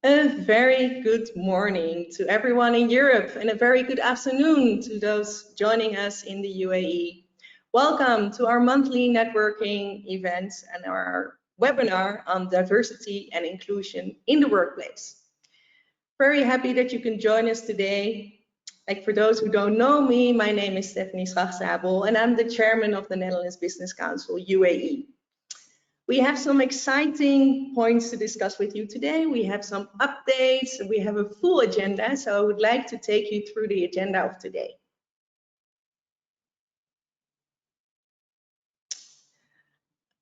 A very good morning to everyone in Europe and a very good afternoon to those joining us in the UAE. Welcome to our monthly networking events and our webinar on diversity and inclusion in the workplace. Very happy that you can join us today. Like for those who don't know me, my name is Stephanie Schachthabel and I'm the chairman of the Netherlands Business Council UAE. We have some exciting points to discuss with you today. We have some updates, we have a full agenda, so I would like to take you through the agenda of today.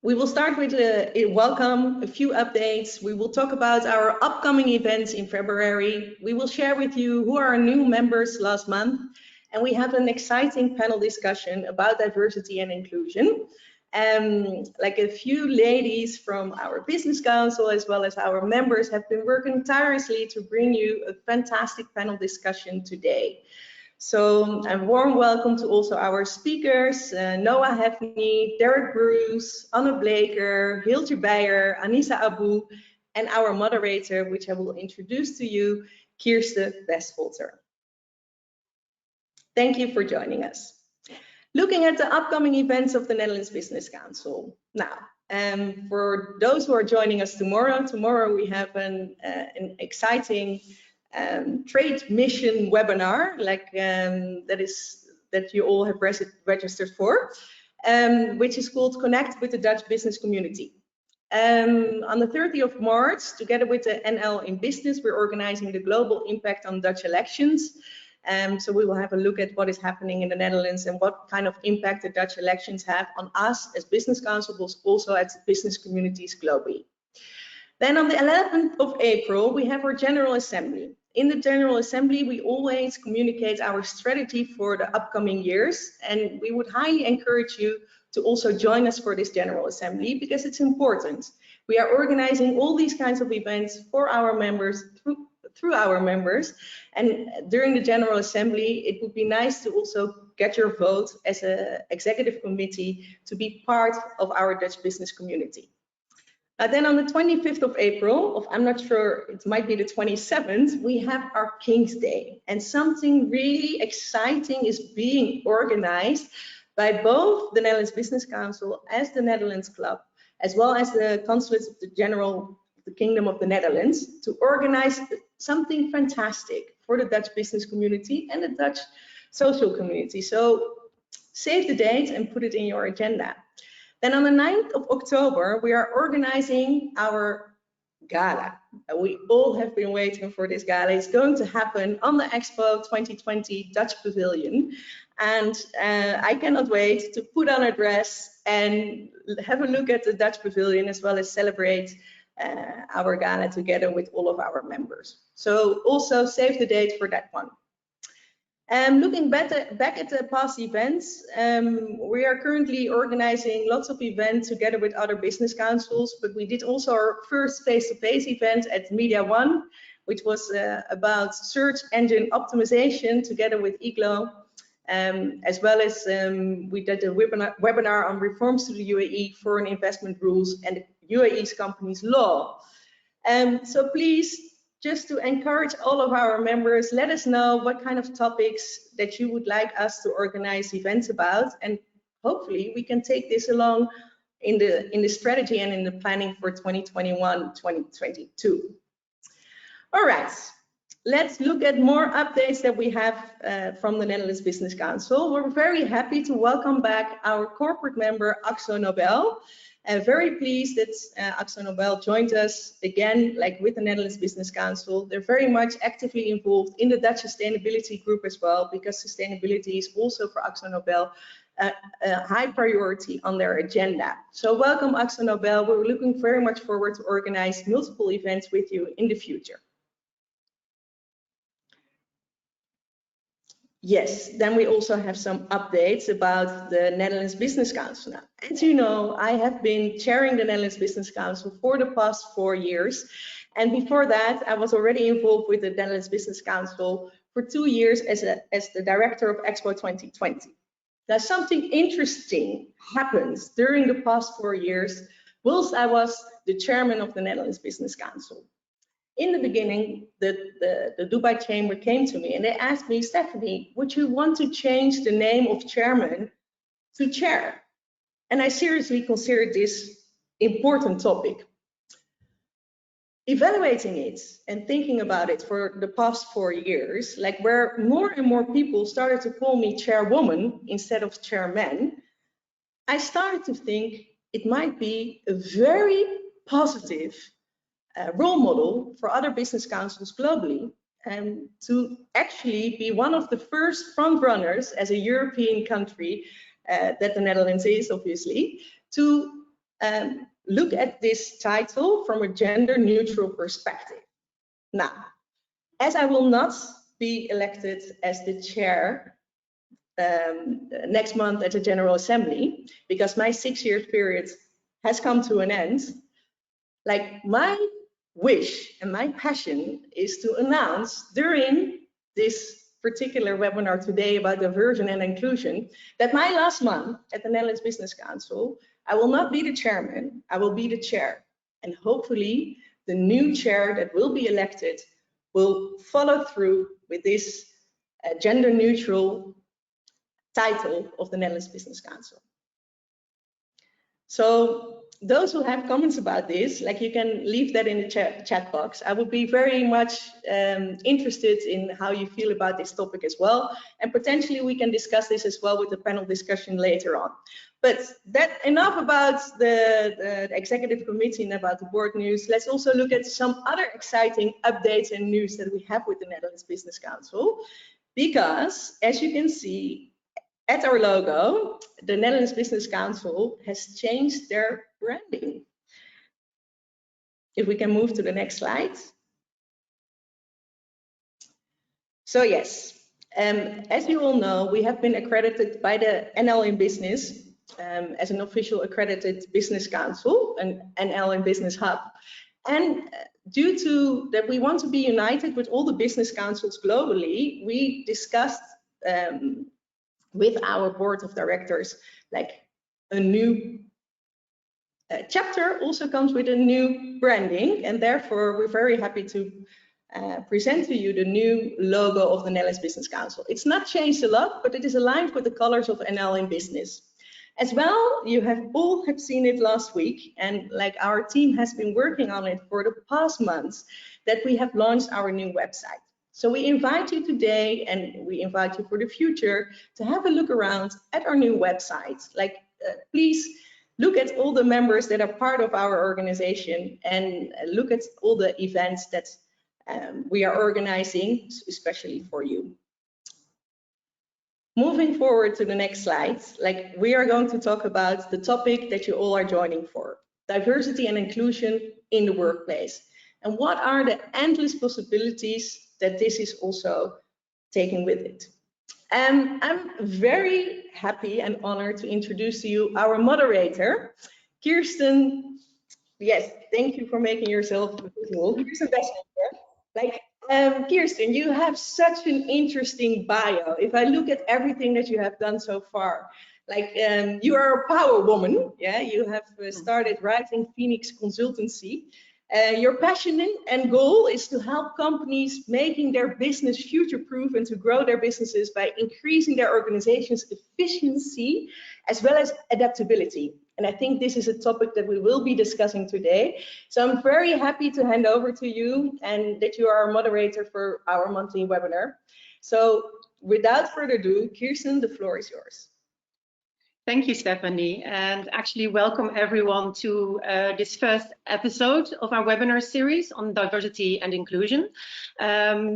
We will start with a welcome, a few updates. We will talk about our upcoming events in February. We will share with you who are our new members last month, and we have an exciting panel discussion about diversity and inclusion. Like a few ladies from our business council as well as our members have been working tirelessly to bring you a fantastic panel discussion today. So a warm welcome to also our speakers, Noah Hefney, Derrick Bruce, Anne Bleker, Hiltje Beyer, Anissa Abu, and our moderator, which I will introduce to you, Kirsten Westvolter. Thank you for joining us. Looking at the upcoming events of the Netherlands Business Council. Now, for those who are joining us tomorrow we have an exciting trade mission webinar, like that you all have registered for, which is called Connect with the Dutch Business Community. On the 30th of March, together with the NL in Business, we're organizing the global impact on Dutch elections. So we will have a look at what is happening in the Netherlands and what kind of impact the Dutch elections have on us as business council, but also at business communities globally. Then on the 11th of April, we have our General Assembly. In the General Assembly, we always communicate our strategy for the upcoming years, and we would highly encourage you to also join us for this General Assembly because it's important. We are organizing all these kinds of events for our members through our members, and during the General Assembly it would be nice to also get your vote as an executive committee to be part of our Dutch business community. Then on the 25th of April, I'm not sure, it might be the 27th, we have our King's Day, and something really exciting is being organized by both the Netherlands Business Council as the Netherlands Club, as well as the Consulates of the the Kingdom of the Netherlands, to organize something fantastic for the Dutch business community and the Dutch social community. So save the date and put it in your agenda. Then on the 9th of October, we are organizing our gala. We all have been waiting for this gala. It's going to happen on the Expo 2020 Dutch Pavilion. And I cannot wait to put on a dress and have a look at the Dutch Pavilion, as well as celebrate our gala together with all of our members. So also save the date for that one. Looking back at the past events, we are currently organizing lots of events together with other business councils, but we did also our first face-to-face event at Media One, which was about search engine optimization together with IGLO, as well as we did a webinar on reforms to the UAE foreign investment rules and the UAE's companies law. So please, just to encourage all of our members, let us know what kind of topics that you would like us to organize events about, and hopefully we can take this along in the strategy and in the planning for 2021-2022. All right, let's look at more updates that we have from the Netherlands Business Council. We're very happy to welcome back our corporate member, Axo Nobel. Very pleased that Axo Nobel joined us again, like with the Netherlands Business Council. They're very much actively involved in the Dutch sustainability group as well, because sustainability is also for Axo Nobel a high priority on their agenda. So welcome, Axo Nobel. We're looking very much forward to organize multiple events with you in the future. Yes, then we also have some updates about the Netherlands Business Council now. As you know, I have been chairing the Netherlands Business Council for the past 4 years. And before that, I was already involved with the Netherlands Business Council for 2 years as the director of Expo 2020. Now, something interesting happened during the past 4 years whilst I was the chairman of the Netherlands Business Council. in the beginning, the Dubai Chamber came to me and they asked me, Stephanie, would you want to change the name of chairman to chair? And I seriously considered this important topic. Evaluating it and thinking about it for the past 4 years, like where more and more people started to call me chairwoman instead of chairman, I started to think it might be a very positive role model for other business councils globally, and to actually be one of the first front runners as a European country, that the Netherlands is obviously, to look at this title from a gender neutral perspective. Now, as I will not be elected as the chair next month at the General Assembly, because my 6-year period has come to an end, like my wish and my passion is to announce during this particular webinar today about diversity and inclusion that my last month at the Netherlands Business Council, I will not be the chairman, I will be the chair. And hopefully the new chair that will be elected will follow through with this gender neutral title of the Netherlands Business Council. So those who have comments about this, like you can leave that in the chat box. I would be very much interested in how you feel about this topic as well. And potentially we can discuss this as well with the panel discussion later on. But that enough about the executive committee and about the board news. Let's also look at some other exciting updates and news that we have with the Netherlands Business Council. Because as you can see, at our logo, the Netherlands Business Council has changed their branding. If we can move to the next slide. So yes, as you all know, we have been accredited by the NL in Business as an official accredited business council, an NL in Business hub. And due to that, we want to be united with all the business councils globally, we discussed with our board of directors, like a new chapter also comes with a new branding, and therefore we're very happy to present to you the new logo of the Netherlands Business Council. It's not changed a lot, but it is aligned with the colors of NL in Business. As well, you have all seen it last week, and like our team has been working on it for the past months, that we have launched our new website. So we invite you today, and we invite you for the future, to have a look around at our new website. Like, please look at all the members that are part of our organization, and look at all the events that we are organizing, especially for you. Moving forward to the next slide, like we are going to talk about the topic that you all are joining for, diversity and inclusion in the workplace. And what are the endless possibilities that this is also taking with it. I'm very happy and honored to introduce to you our moderator, Kirsten. Yes, thank you for making yourself visible. Kirsten Bessenger. Kirsten, you have such an interesting bio. If I look at everything that you have done so far, you are a power woman. Yeah, you have started writing Phoenix Consultancy. Your passion and goal is to help companies making their business future-proof and to grow their businesses by increasing their organization's efficiency as well as adaptability. And I think this is a topic that we will be discussing today. So I'm very happy to hand over to you and that you are our moderator for our monthly webinar. So without further ado, Kirsten, the floor is yours. Thank you, Stephanie, and actually welcome everyone to this first episode of our webinar series on diversity and inclusion.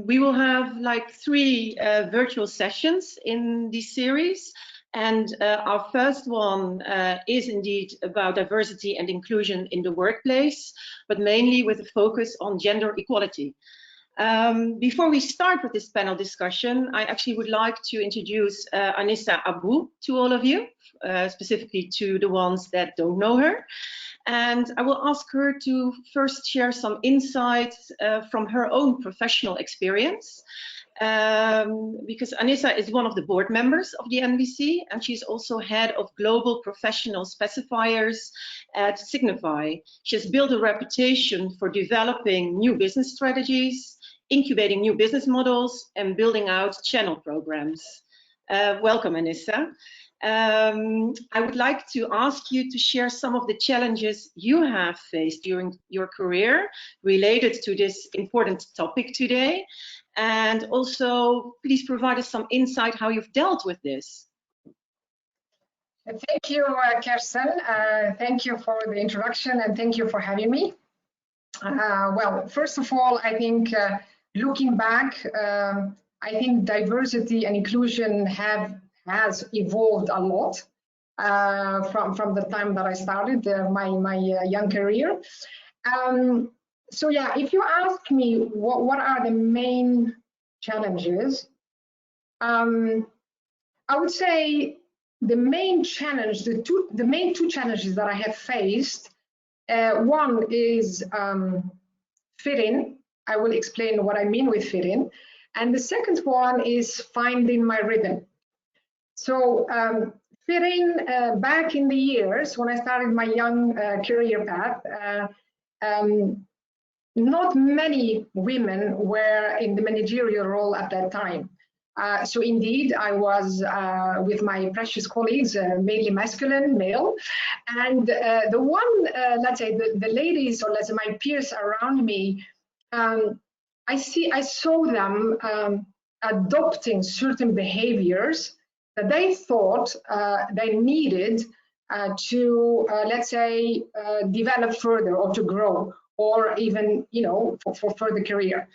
We will have like 3 virtual sessions in this series, and our first one is indeed about diversity and inclusion in the workplace, but mainly with a focus on gender equality. Before we start with this panel discussion, I actually would like to introduce Anissa Abu to all of you, specifically to the ones that don't know her. And I will ask her to first share some insights from her own professional experience. because Anissa is one of the board members of the NVC, and she's also head of global professional specifiers at Signify. She has built a reputation for developing new business strategies, incubating new business models, and building out channel programs. Welcome, Anissa. I would like to ask you to share some of the challenges you have faced during your career related to this important topic today. And also, please provide us some insight how you've dealt with this. Thank you, Kirsten. Thank you for the introduction and thank you for having me. Well, first of all, I think looking back, I think diversity and inclusion has evolved a lot from the time that I started my young career. So yeah, if you ask me what are the main challenges, I would say the main challenge, the main two challenges that I have faced, one is fit in. I will explain what I mean with fit in. And the second one is finding my rhythm. So fit in back in the years when I started my young career path, not many women were in the managerial role at that time. So indeed, I was with my precious colleagues, mainly masculine, male, and the one, let's say, the ladies, or let's say my peers around me, I saw them adopting certain behaviors that they thought they needed to, let's say, develop further or to grow, or even, you know, for further career.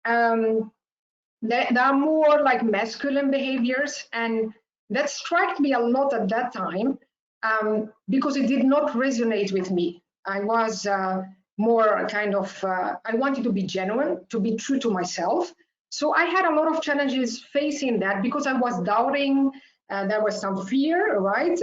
They are more like masculine behaviors, and that struck me a lot at that time because it did not resonate with me. I was more kind of, I wanted to be genuine, to be true to myself. So I had a lot of challenges facing that because I was doubting, there was some fear, right?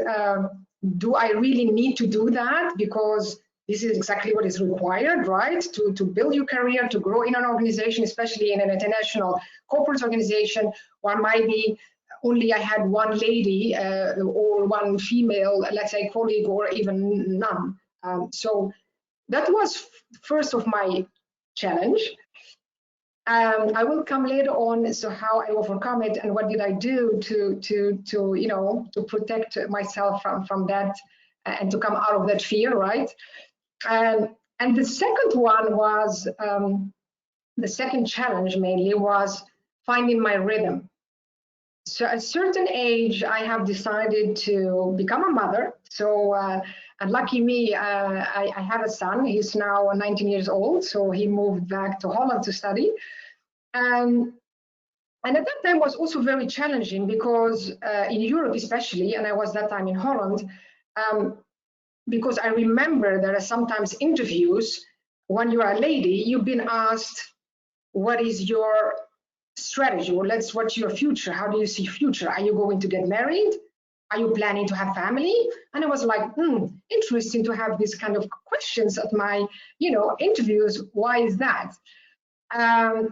Do I really need to do that? Because this is exactly what is required, right? To build your career, to grow in an organization, especially in an international corporate organization, where maybe only I had one lady or one female, let's say, colleague, or even none. So that was first of my challenge. I will come later on, so how I overcome it and what did I do to you know, to protect myself from that and to come out of that fear, right? And the second one was, the second challenge mainly was finding my rhythm. So at a certain age, I have decided to become a mother. So, and lucky me, I have a son. He's now 19 years old. So he moved back to Holland to study. And at that time was also very challenging because in Europe especially, and I was that time in Holland, because I remember there are sometimes interviews when you are a lady, you've been asked, what is your strategy? Or what's your future? How do you see future? Are you going to get married? Are you planning to have family? And I was like, interesting to have these kind of questions at my, you know, interviews. Why is that?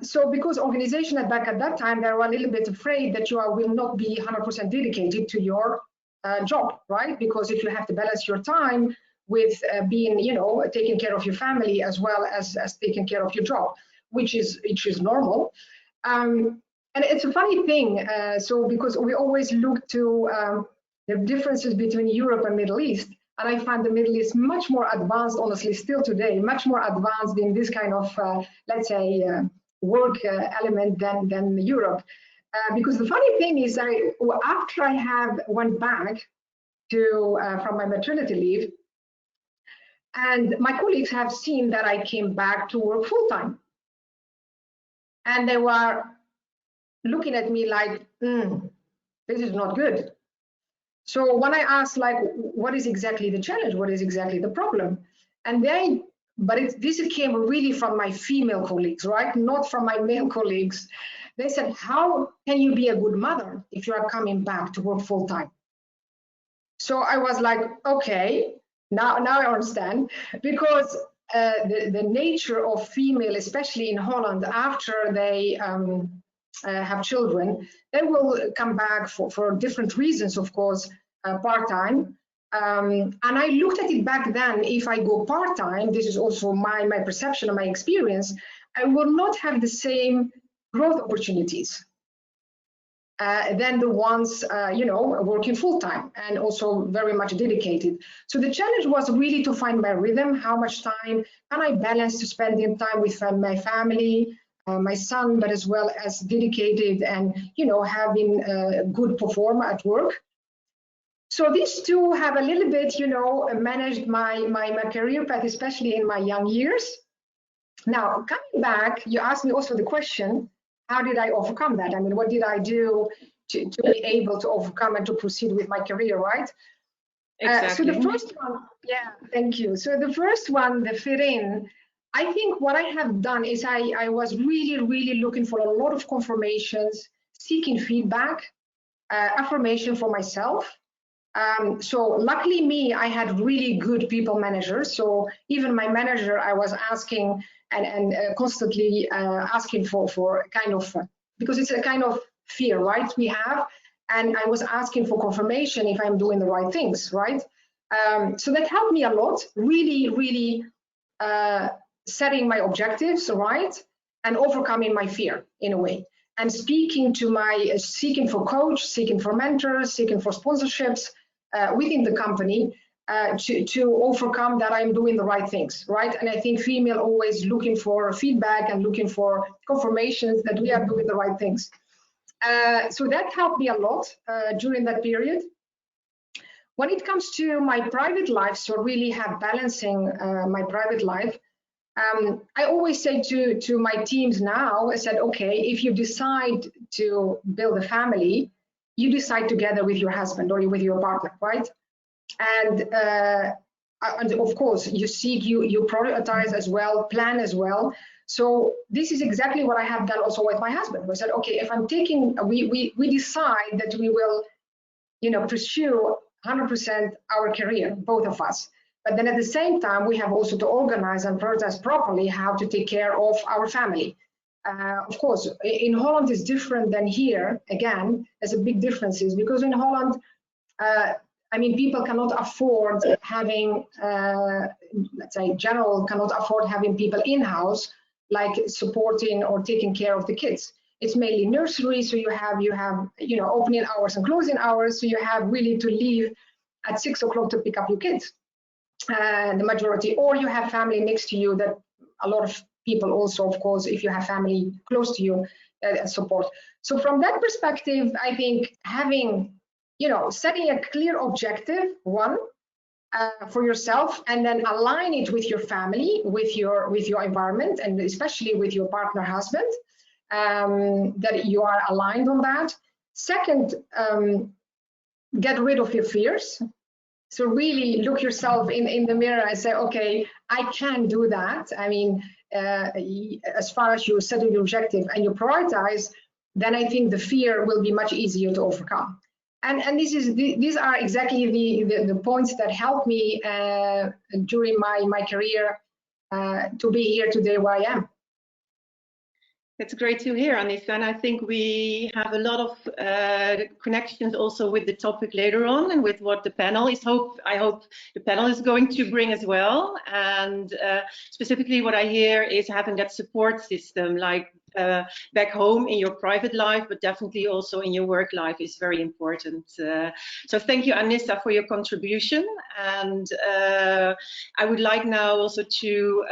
So because organization back at that time, they were a little bit afraid that you will not be 100% dedicated to your job, right? Because if you have to balance your time with being, you know, taking care of your family as well as taking care of your job, which is normal. And it's a funny thing. So because we always look to the differences between Europe and Middle East, and I find the Middle East much more advanced, honestly, still today, much more advanced in this kind of, let's say, work element than Europe. Because the funny thing is, after I went back to from my maternity leave, and my colleagues have seen that I came back to work full time, and they were looking at me like, this is not good. So when I asked, like, what is exactly the challenge? What is exactly the problem? And this came really from my female colleagues, right? Not from my male colleagues. They said, how can you be a good mother if you are coming back to work full time? So I was like, okay, now I understand, because the nature of female, especially in Holland, after they have children, they will come back for different reasons, of course, part-time. And I looked at it back then, if I go part-time, this is also my perception and my experience, I will not have the same growth opportunities than the ones, working full-time and also very much dedicated. So the challenge was really to find my rhythm, how much time can I balance to spending time with my family, my son, but as well as dedicated and, having a good performer at work. So these two have a little bit, managed my career path, especially in my young years. Now, coming back, you asked me also the question, how did I overcome that? I mean, what did I do to be able to overcome and to proceed with my career, right? Exactly. So the first one, yeah, thank you. So the first one, the fit in, I think what I have done is I was really looking for a lot of confirmations, seeking feedback, affirmation for myself. So luckily me, I had really good people managers. So even my manager, I was asking and constantly asking for kind of, because it's a kind of fear, right, we have. And I was asking for confirmation if I'm doing the right things, right? So that helped me a lot, really setting my objectives, right? And overcoming my fear in a way. And speaking to seeking for coach, seeking for mentors, seeking for sponsorships within the company to overcome that I'm doing the right things, right? And I think female always looking for feedback and looking for confirmations that we are doing the right things. So that helped me a lot during that period. When it comes to my private life, so really have balancing my private life, I always say to my teams now, I said, okay, if you decide to build a family, you decide together with your husband or with your partner, right? And of course, you prioritize as well, plan as well. So this is exactly what I have done also with my husband. We said, okay, if I'm taking, we decide that we will, pursue 100% our career, both of us. But then at the same time, we have also to organize and prioritize properly how to take care of our family. Of course, in Holland is different than here. Again, there's a big differences because in Holland, people cannot afford having, let's say, general cannot afford having people in-house, like supporting or taking care of the kids. It's mainly nursery, so you have opening hours and closing hours, so you have really to leave at 6 o'clock to pick up your kids. The majority, or you have family next to you that a lot of people also, of course, if you have family close to you, support. So from that perspective, I think having, setting a clear objective, one, for yourself, and then align it with your family, with your environment, and especially with your partner, husband, that you are aligned on that. Second, get rid of your fears. So really look yourself in the mirror and say, okay, I can do that. I mean, as far as you set your objective and you prioritize, then I think the fear will be much easier to overcome. And these are exactly the points that helped me during my career to be here today where I am. That's great to hear, Anissa, and I think we have a lot of connections also with the topic later on and with what the panel is. I hope the panel is going to bring as well. And specifically what I hear is having that support system, like back home in your private life, but definitely also in your work life is very important. So thank you, Anissa, for your contribution. And I would like now also to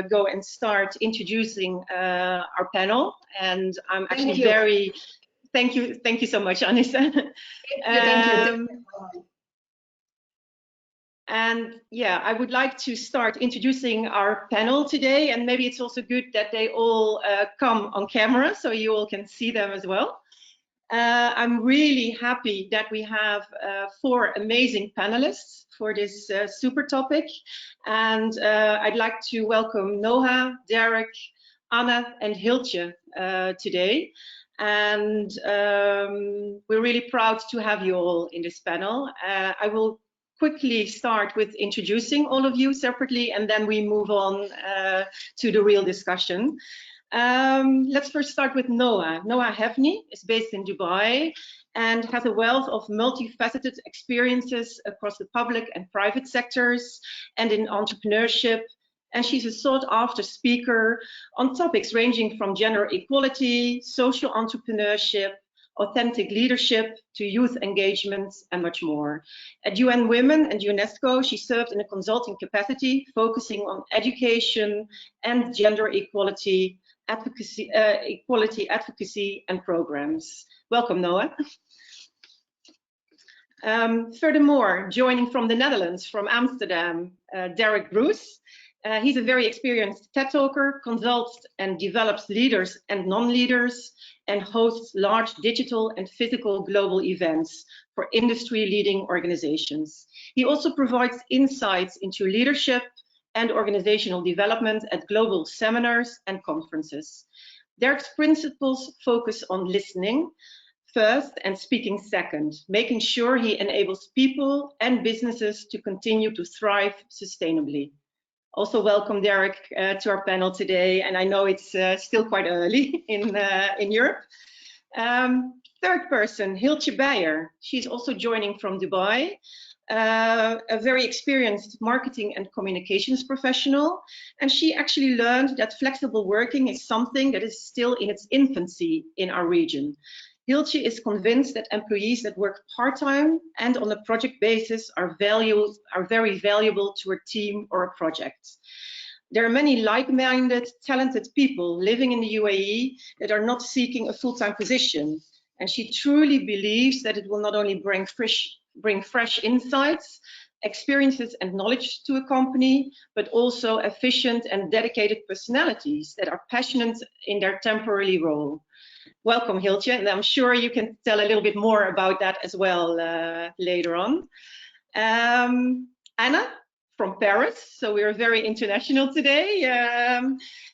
go and start introducing our panel. And I'm actually thank you so much, Anissa. Thank you. And yeah, I would like to start introducing our panel today, and maybe it's also good that they all come on camera so you all can see them as well. I'm really happy that we have 4 amazing panelists for this super topic, and I'd like to welcome Noha, Derrick, Anna and Hiltje today, and we're really proud to have you all in this panel. I will quickly start with introducing all of you separately, and then we move on to the real discussion. Let's first start with Noah. Noah Hefni is based in Dubai and has a wealth of multifaceted experiences across the public and private sectors and in entrepreneurship. And she's a sought-after speaker on topics ranging from gender equality, social entrepreneurship, authentic leadership to youth engagement and much more. At UN Women and UNESCO, she served in a consulting capacity focusing on education and gender equality advocacy, and programs. Welcome, Noah. Furthermore, joining from the Netherlands, from Amsterdam, Derrick Bruce. He's a very experienced TED talker, consults and develops leaders and non-leaders, and hosts large digital and physical global events for industry-leading organizations. He also provides insights into leadership and organizational development at global seminars and conferences. Derrick's principles focus on listening first and speaking second, making sure he enables people and businesses to continue to thrive sustainably. Also welcome, Derrick, to our panel today, and I know it's still quite early in Europe. Third person, Hiltje Beyer. She's also joining from Dubai, a very experienced marketing and communications professional, and she actually learned that flexible working is something that is still in its infancy in our region. Hiltje is convinced that employees that work part-time and on a project basis are very valuable to a team or a project. There are many like-minded, talented people living in the UAE that are not seeking a full-time position, and she truly believes that it will not only bring fresh insights, experiences and knowledge to a company, but also efficient and dedicated personalities that are passionate in their temporary role. Welcome, Hiltje, and I'm sure you can tell a little bit more about that as well later on. Anna from Paris, so we're very international today.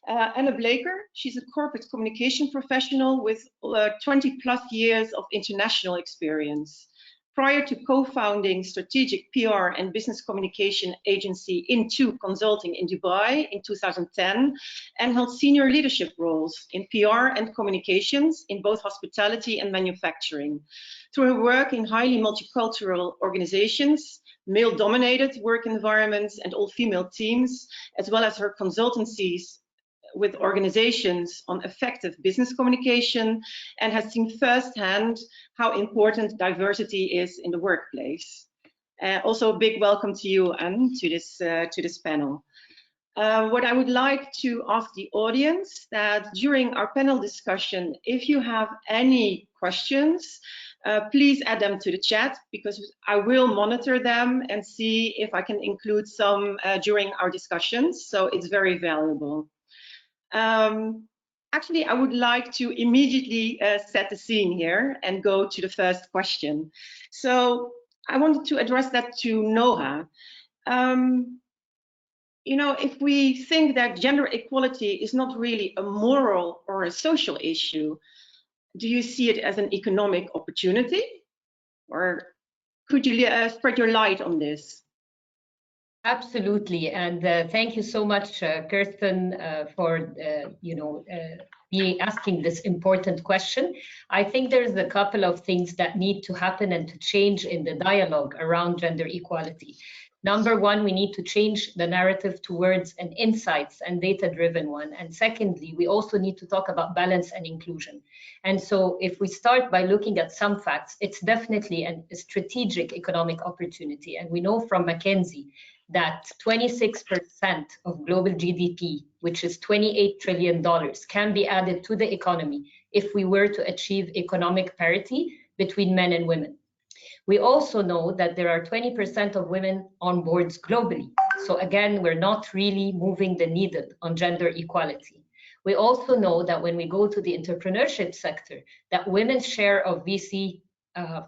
Anna Blaker, she's a corporate communication professional with 20+ years of international experience. Prior to co-founding strategic PR and business communication agency Into Consulting in Dubai in 2010, and held senior leadership roles in PR and communications in both hospitality and manufacturing. Through her work in highly multicultural organizations, male-dominated work environments and all-female teams, as well as her consultancies with organizations on effective business communication, and has seen firsthand how important diversity is in the workplace. Also a big welcome to you, Anne, to this panel. What I would like to ask the audience, that during our panel discussion, if you have any questions, please add them to the chat, because I will monitor them and see if I can include some during our discussions, so it's very valuable. Actually, I would like to immediately set the scene here and go to the first question. So I wanted to address that to Noah. You know, if we think that gender equality is not really a moral or a social issue, do you see it as an economic opportunity? Or could you spread your light on this? Absolutely, and thank you so much, Kirsten, for asking this important question. I think there's a couple of things that need to happen and to change in the dialogue around gender equality. Number one, we need to change the narrative towards an insights and data-driven one. And secondly, we also need to talk about balance and inclusion. And so if we start by looking at some facts, it's definitely a strategic economic opportunity. And we know from McKinsey that 26% of global GDP, which is $28 trillion, can be added to the economy if we were to achieve economic parity between men and women. We also know that there are 20% of women on boards globally. So again, we're not really moving the needle on gender equality. We also know that when we go to the entrepreneurship sector, that women's share of VC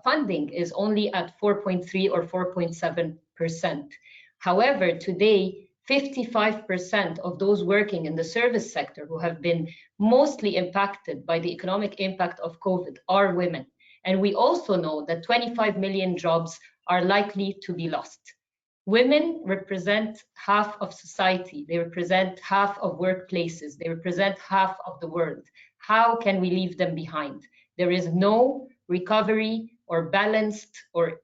funding is only at 4.3 or 4.7%. However, today, 55% of those working in the service sector who have been mostly impacted by the economic impact of COVID are women. And we also know that 25 million jobs are likely to be lost. Women represent half of society. They represent half of workplaces. They represent half of the world. How can we leave them behind? There is no recovery or balanced or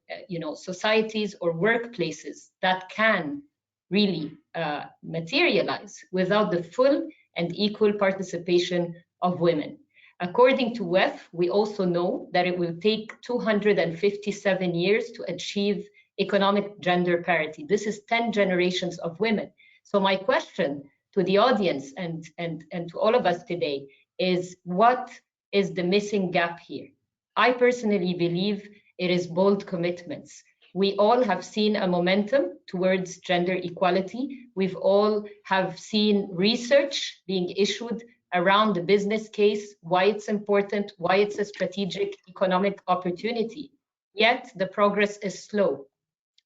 societies or workplaces that can really materialize without the full and equal participation of women. According to WEF, we also know that it will take 257 years to achieve economic gender parity. This is 10 generations of women. So my question to the audience and to all of us today is, what is the missing gap here? I personally believe it is bold commitments. We all have seen a momentum towards gender equality. We've all have seen research being issued around the business case, why it's important, why it's a strategic economic opportunity. Yet the progress is slow.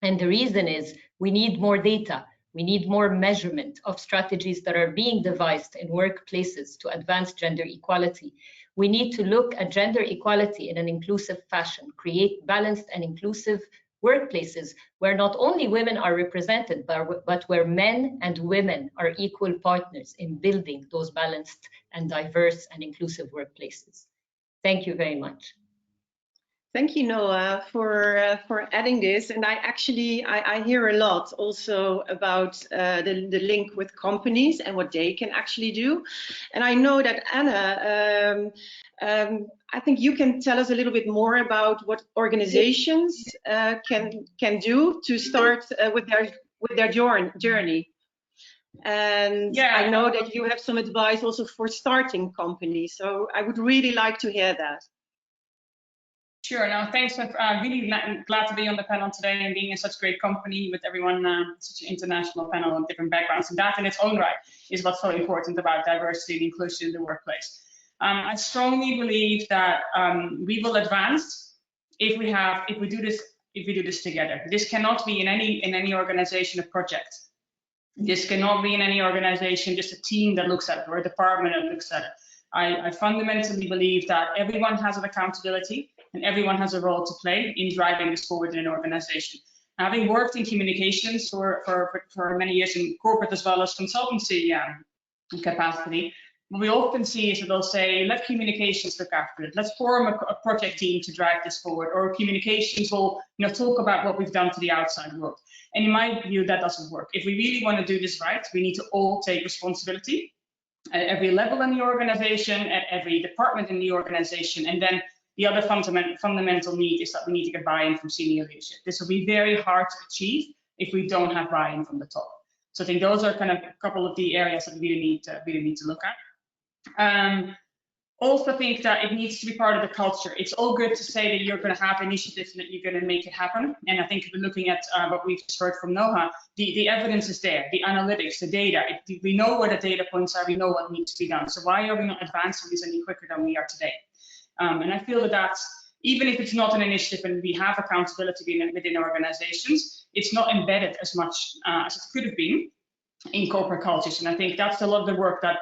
And the reason is we need more data. We need more measurement of strategies that are being devised in workplaces to advance gender equality. We need to look at gender equality in an inclusive fashion, create balanced and inclusive workplaces where not only women are represented, but where men and women are equal partners in building those balanced and diverse and inclusive workplaces. Thank you very much. Thank you, Noah, for adding this. And I hear a lot also about the link with companies and what they can actually do. And I know that Anna, I think you can tell us a little bit more about what organizations can do to start with their journey. And yeah, I know that you have some advice also for starting companies. So I would really like to hear that. Sure. No, thanks. I'm really glad to be on the panel today and being in such great company with everyone, such an international panel with different backgrounds. And that in its own right is what's so important about diversity and inclusion in the workplace. I strongly believe that we will advance if we do this together. This cannot be in any organization a project. This cannot be in any organization just a team that looks at it or a department that looks at it. I fundamentally believe that everyone has an accountability and everyone has a role to play in driving this forward in an organization. Having worked in communications for many years in corporate as well as consultancy capacity, what we often see is that they'll say, let communications look after it. Let's form a project team to drive this forward, or communications will talk about what we've done to the outside world. And in my view, that doesn't work. If we really want to do this right, we need to all take responsibility at every level in the organization, at every department in the organization. And then the other fundamental need is that we need to get buy-in from senior leadership. This will be very hard to achieve if we don't have buy-in from the top. So I think those are kind of a couple of the areas that we really need to look at. Also think that it needs to be part of the culture. It's all good to say that you're going to have initiatives and that you're going to make it happen. And I think if we're looking at what we've just heard from Noah, the evidence is there, the analytics, the data. We know where the data points are, we know what needs to be done. So why are we not advancing this any quicker than we are today? And I feel that that's, even if it's not an initiative and we have accountability within organizations, it's not embedded as much as it could have been in corporate cultures. And I think that's a lot of the work that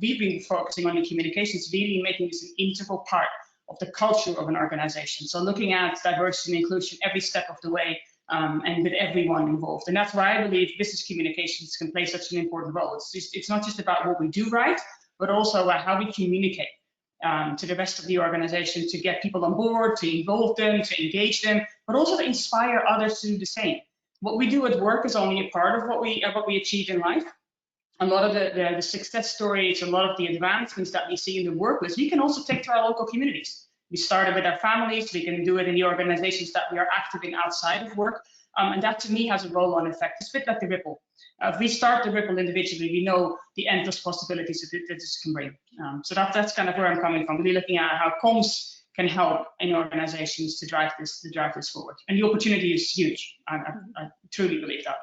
we've been focusing on in communications, really making this an integral part of the culture of an organization. So looking at diversity and inclusion every step of the way, and with everyone involved. And that's why I believe business communications can play such an important role. It's not just about what we do right, but also about how we communicate to the rest of the organization, to get people on board, to involve them, to engage them, but also to inspire others to do the same. What we do at work is only a part of what we achieve in life. A lot of the success stories, a lot of the advancements that we see in the workplace, we can also take to our local communities. We started with our families, we can do it in the organizations that we are active in outside of work. And that to me has a roll-on effect. It's a bit like the ripple. If we start the ripple individually, we know the endless possibilities that this can bring. So that's kind of where I'm coming from, really looking at how comms can help in organizations to drive this forward. And the opportunity is huge. I truly believe that.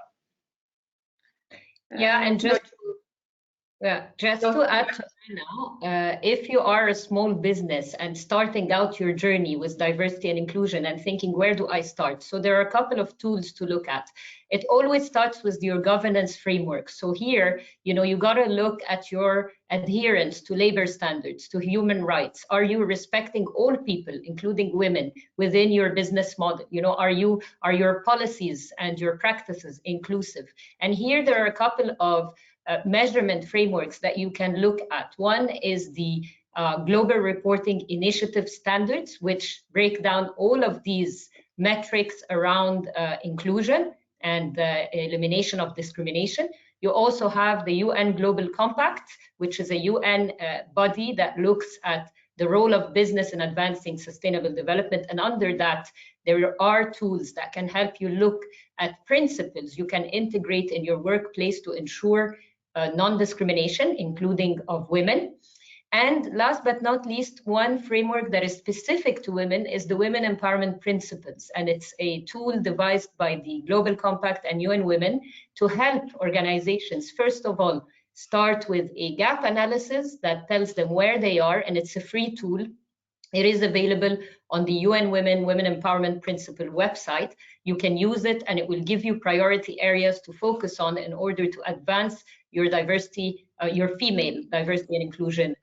Yeah, and just to add to Anna, if you are a small business and starting out your journey with diversity and inclusion and thinking, where do I start? So there are a couple of tools to look at. It always starts with your governance framework. So here, you got to look at your adherence to labor standards, to human rights. Are you respecting all people, including women, within your business model? Are your policies and your practices inclusive? And here there are a couple of measurement frameworks that you can look at. One is the Global Reporting Initiative standards, which break down all of these metrics around inclusion and elimination of discrimination. You also have the UN Global Compact, which is a UN body that looks at the role of business in advancing sustainable development. And under that, there are tools that can help you look at principles you can integrate in your workplace to ensure non-discrimination, including of women. And last but not least, one framework that is specific to women is the Women Empowerment Principles. And it's a tool devised by the Global Compact and UN Women to help organizations, first of all, start with a gap analysis that tells them where they are, and it's a free tool. It is available on the UN Women Empowerment Principle website. You can use it and it will give you priority areas to focus on in order to advance your diversity, your female diversity and inclusion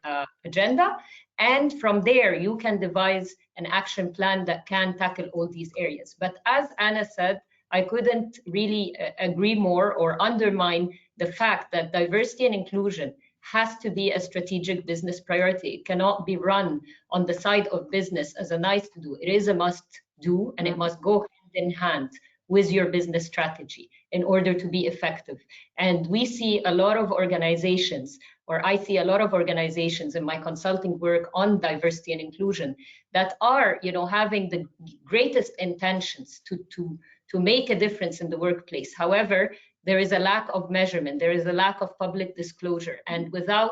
agenda. And from there, you can devise an action plan that can tackle all these areas. But as Anna said, I couldn't really agree more or undermine the fact that diversity and inclusion has to be a strategic business priority. It cannot be run on the side of business as a nice to do. It is a must do, and it must go hand in hand with your business strategy in order to be effective. And we see a lot of organizations, or I see a lot of organizations in my consulting work on diversity and inclusion that are, having the greatest intentions to make a difference in the workplace. However, there is a lack of measurement, there is a lack of public disclosure, and without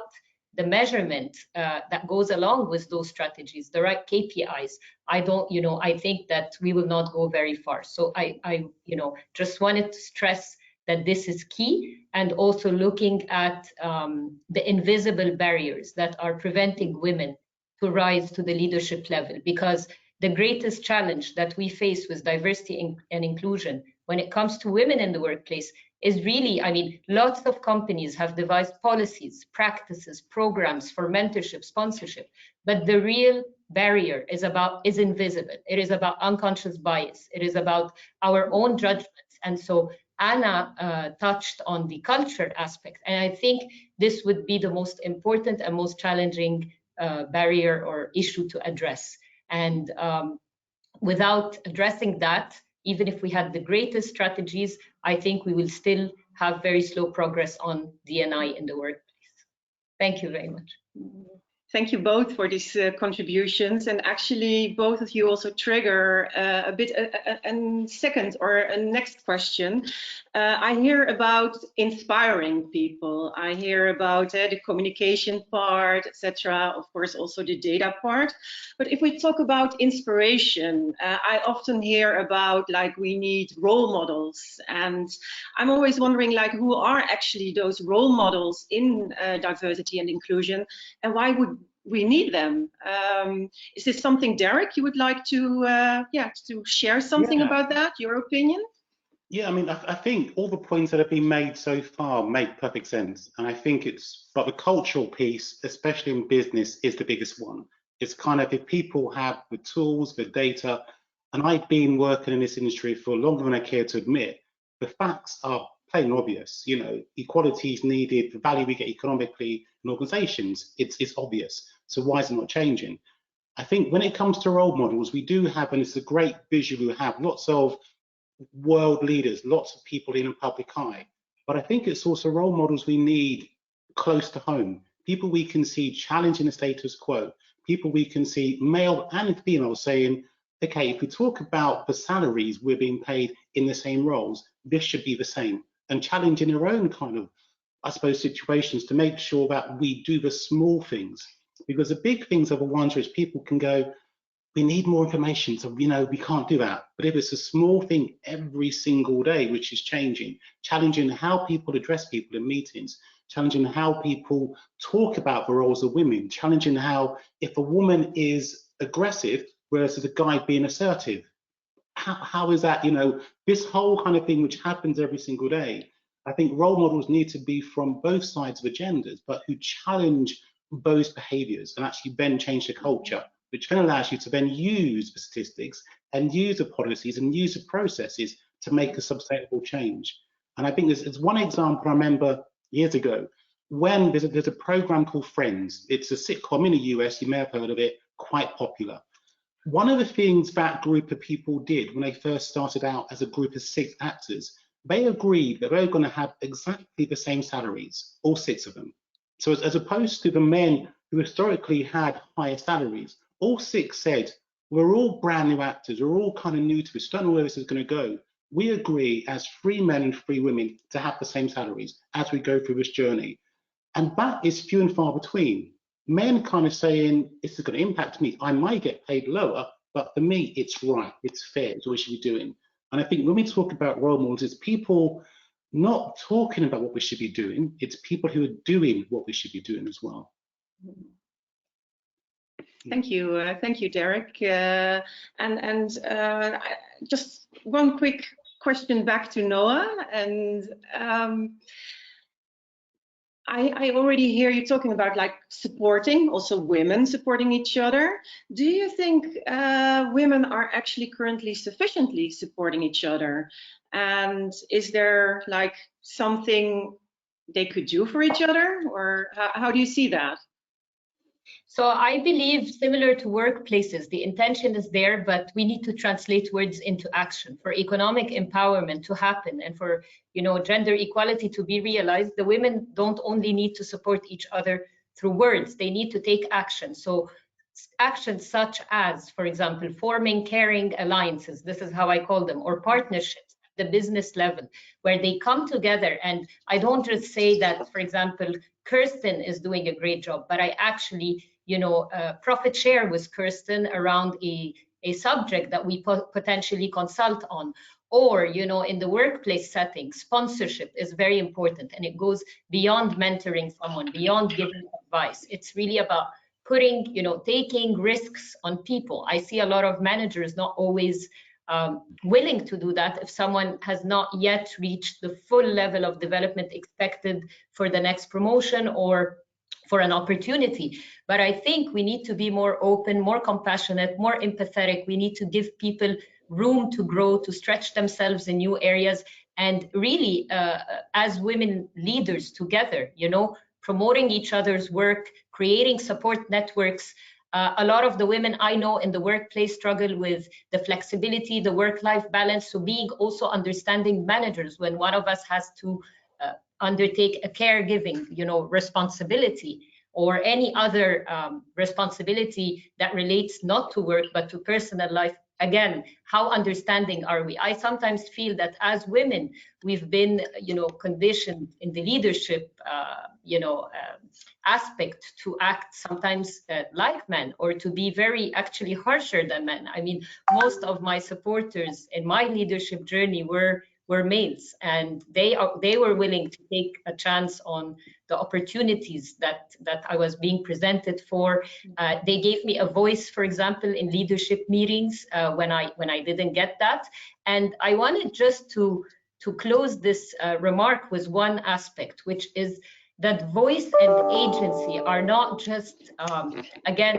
the measurement that goes along with those strategies, the right KPIs, I think that we will not go very far. So I just wanted to stress that this is key, and also looking at the invisible barriers that are preventing women to rise to the leadership level, because the greatest challenge that we face with diversity and inclusion when it comes to women in the workplace is really, lots of companies have devised policies, practices, programs for mentorship, sponsorship, but the real barrier is invisible. It is about unconscious bias. It is about our own judgments. And so Anna touched on the culture aspect, and I think this would be the most important and most challenging barrier or issue to address. And without addressing that, even if we had the greatest strategies, I think we will still have very slow progress on D&I in the workplace. Thank you very much. Thank you both for these contributions, and actually both of you also trigger a bit a second or a next question. I hear about inspiring people. I hear about the communication part, etc. Of course, also the data part. But if we talk about inspiration, I often hear about we need role models, and I'm always wondering who are actually those role models in diversity and inclusion, and why would we need them? Is this something, Derrick, you would like to share something about that, your opinion? Yeah, I think all the points that have been made so far make perfect sense. And I think but the cultural piece, especially in business, is the biggest one. It's if people have the tools, the data, and I've been working in this industry for longer than I care to admit, the facts are plain obvious. Equality is needed, the value we get economically in organizations, it's obvious. So why is it not changing? I think when it comes to role models, we do have, and it's a great visual, we have lots of world leaders, lots of people in the public eye. But I think it's also role models we need close to home. People we can see challenging the status quo. People we can see, male and female, saying, okay, if we talk about the salaries we're being paid in the same roles, this should be the same. And challenging their own situations to make sure that we do the small things. Because the big things are the ones which people can go, we need more information, so we can't do that. But if it's a small thing every single day, which is challenging how people address people in meetings, challenging how people talk about the roles of women, challenging how if a woman is aggressive versus a guy being assertive, how is that, this whole kind of thing which happens every single day. I think role models need to be from both sides of agendas, but who challenge those behaviors and actually then change the culture, which then allows you to then use the statistics and use the policies and use the processes to make a sustainable change. And I think there's one example I remember years ago when there's a program called Friends. It's a sitcom in the US, you may have heard of it, quite popular. One of the things that group of people did when they first started out as a group of 6 actors, they agreed that they were going to have exactly the same salaries, all 6 of them. So as opposed to the men who historically had higher salaries, all 6 said, we're all brand new actors, we're all kind of new to this, don't know where this is going to go. We agree as 3 men and 3 women to have the same salaries as we go through this journey. And that is few and far between. Men kind of saying, this is going to impact me, I might get paid lower, but for me, it's right, it's fair, it's what we should be doing. And I think when we talk about role models, it's people not talking about what we should be doing, it's people who are doing what we should be doing as well. Thank you, Derrick. Just one quick question back to Noah. And I already hear you talking about like supporting, also women supporting each other. Do you think women are actually currently sufficiently supporting each other? And is there like something they could do for each other, or how do you see that? So I believe, similar to workplaces, the intention is there, but we need to translate words into action. For economic empowerment to happen and for gender equality to be realized, the women don't only need to support each other through words, they need to take action. So actions such as, for example, forming caring alliances, this is how I call them, or partnerships at the business level, where they come together. And I don't just say that, for example, Kirsten is doing a great job, but I actually profit share with Kirsten around a subject that we potentially consult on. Or, in the workplace setting, sponsorship is very important, and it goes beyond mentoring someone, beyond giving advice. It's really about putting, taking risks on people. I see a lot of managers not always willing to do that if someone has not yet reached the full level of development expected for the next promotion or for an opportunity. But I think we need to be more open, more compassionate, more empathetic. We need to give people room to grow, to stretch themselves in new areas, and really, as women leaders together, promoting each other's work, creating support networks. A lot of the women I know in the workplace struggle with the flexibility, the work-life balance. So being also understanding managers when one of us has to undertake a caregiving, responsibility, or any other responsibility that relates not to work but to personal life. Again, how understanding are we? I sometimes feel that as women, we've been, conditioned in the leadership, aspect to act sometimes like men, or to be very actually harsher than men. I mean, most of my supporters in my leadership journey were males, and they were willing to take a chance on the opportunities that I was being presented for. They gave me a voice, for example, in leadership meetings when I didn't get that. And I wanted just to close this remark with one aspect, which is that voice and agency are not just, again,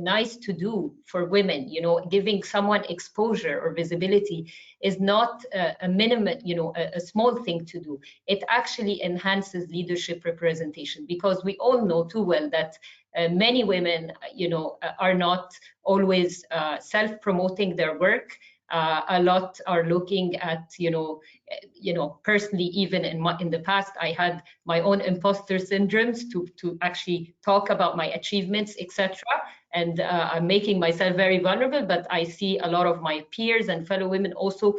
nice to do for women. Giving someone exposure or visibility is not a minimum, a small thing to do. It actually enhances leadership representation, because we all know too well that many women, are not always self-promoting their work. A lot are looking at, personally, even in the past, I had my own imposter syndromes to actually talk about my achievements, etc. And I'm making myself very vulnerable, but I see a lot of my peers and fellow women also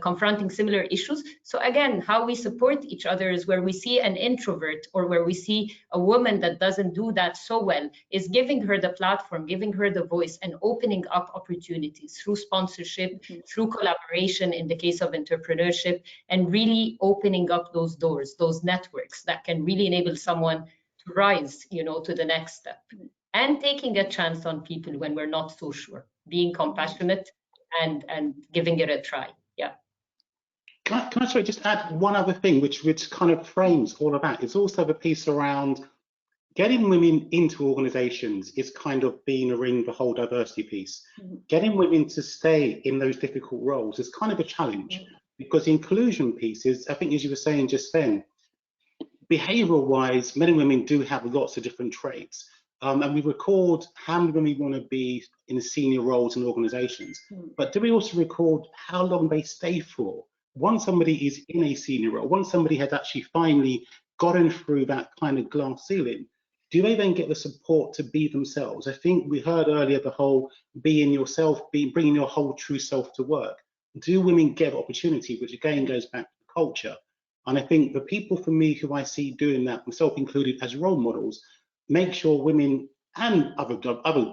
confronting similar issues. So again, how we support each other is where we see an introvert or where we see a woman that doesn't do that so well, is giving her the platform, giving her the voice, and opening up opportunities through sponsorship, through collaboration in the case of entrepreneurship, and really opening up those doors, those networks that can really enable someone to rise, you know, to the next step. And taking a chance on people when we're not so sure, being compassionate and giving it a try. Yeah. Can I sorry, just add one other thing, which kind of frames all of that? It's also the piece around getting women into organizations is kind of being a ring the whole diversity piece. Getting women to stay in those difficult roles is kind of a challenge, because the inclusion piece is, I think, as you were saying just then, behavioral wise, men and women do have lots of different traits. And we record how many women want to be in senior roles in organizations, but do we also record how long they stay for? Once somebody is in a senior role, once somebody has actually finally gotten through that kind of glass ceiling, do they then get the support to be themselves? I think we heard earlier the whole being yourself, bringing your whole true self to work. Do women get opportunity, which again goes back to culture? And I think the people for me who I see doing that, myself included, as role models, make sure women and other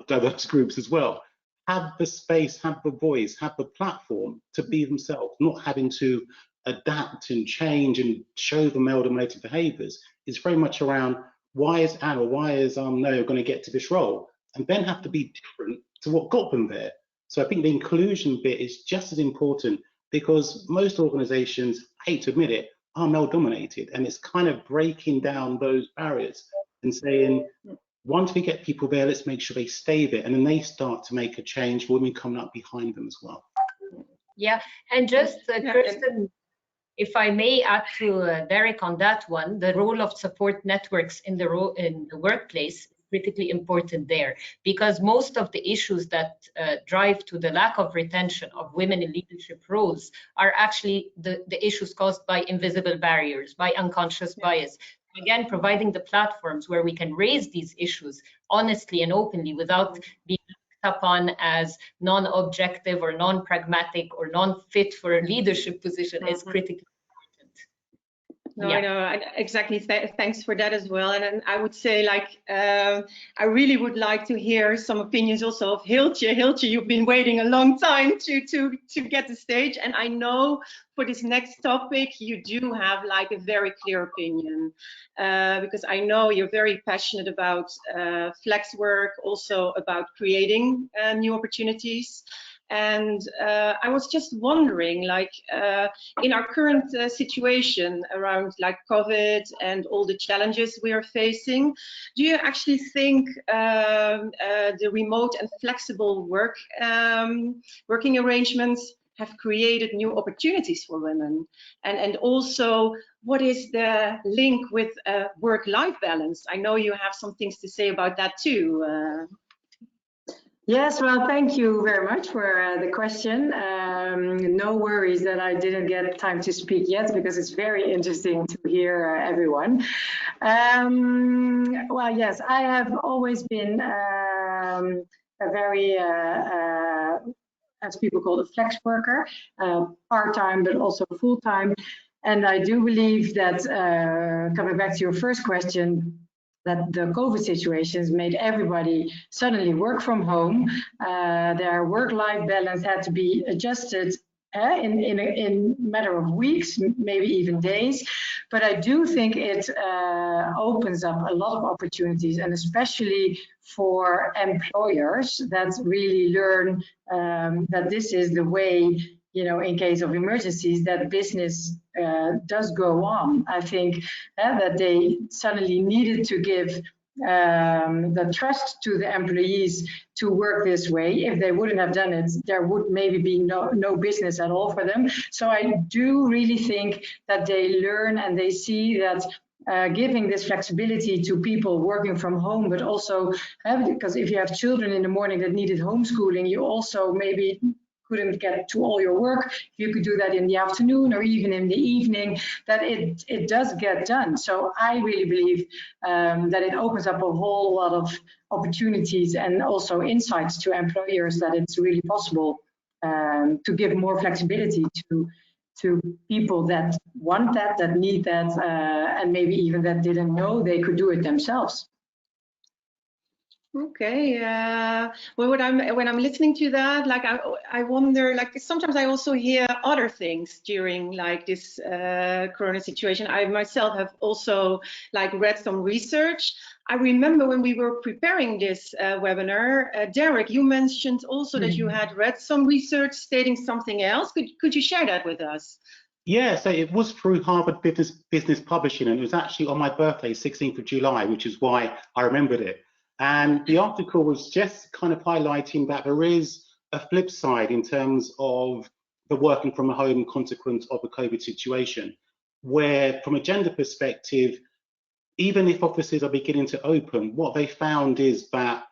diverse groups as well have the space, have the voice, have the platform to be themselves, not having to adapt and change and show the male-dominated behaviours. It's very much around, why is Anne or why is Noah going to get to this role, and then have to be different to what got them there. So I think the inclusion bit is just as important, because most organisations, I hate to admit it, are male-dominated, and it's kind of breaking down those barriers and saying, once we get people there, let's make sure they stay there, and then they start to make a change, women coming up behind them as well. Yeah, and just Kirsten, if I may add to Derrick on that one, the role of support networks in the workplace is critically important there, because most of the issues that drive to the lack of retention of women in leadership roles are actually the issues caused by invisible barriers, by unconscious bias. Again, providing the platforms where we can raise these issues honestly and openly without being looked upon as non-objective or non-pragmatic or non-fit for a leadership position is critically important. No, I know, exactly. Thanks for that as well. And I would say, like, I really would like to hear some opinions also of Hiltje. Hiltje, you've been waiting a long time to get the stage, and I know for this next topic you do have like a very clear opinion, because I know you're very passionate about flex work, also about creating new opportunities. And I was just wondering, like, in our current situation around like COVID and all the challenges we are facing, do you actually think the remote and flexible working arrangements have created new opportunities for women? And also, what is the link with work-life balance? I know you have some things to say about that too. Yes, well, thank you very much for the question. No worries that I didn't get time to speak yet, because it's very interesting to hear everyone. Well, yes, I have always been a very, as people call it, flex worker, part-time, but also full-time. And I do believe that, coming back to your first question, that the COVID situations made everybody suddenly work from home. Their work-life balance had to be adjusted in a matter of weeks, maybe even days. But I do think it opens up a lot of opportunities, and especially for employers that really learn that this is the way, you know, in case of emergencies, that business does go on. I think that they suddenly needed to give the trust to the employees to work this way. If they wouldn't have done it, there would maybe be no business at all for them. So I do really think that they learn and they see that giving this flexibility to people working from home, but also because if you have children in the morning that needed homeschooling, you also maybe couldn't get to all your work. You could do that in the afternoon or even in the evening, that it does get done. So I really believe that it opens up a whole lot of opportunities and also insights to employers that it's really possible to give more flexibility to people that want that, that need that, and maybe even that didn't know they could do it themselves. Okay. Well, when I'm listening to that, like I wonder, like sometimes I also hear other things during like this Corona situation. I myself have also like read some research. I remember when we were preparing this webinar, Derrick, you mentioned also that you had read some research stating something else. Could you share that with us? Yeah, so it was through Harvard Business Publishing, and it was actually on my birthday, 16th of July, which is why I remembered it. And the article was just kind of highlighting that there is a flip side in terms of the working from home consequence of the COVID situation, where from a gender perspective, even if offices are beginning to open, what they found is that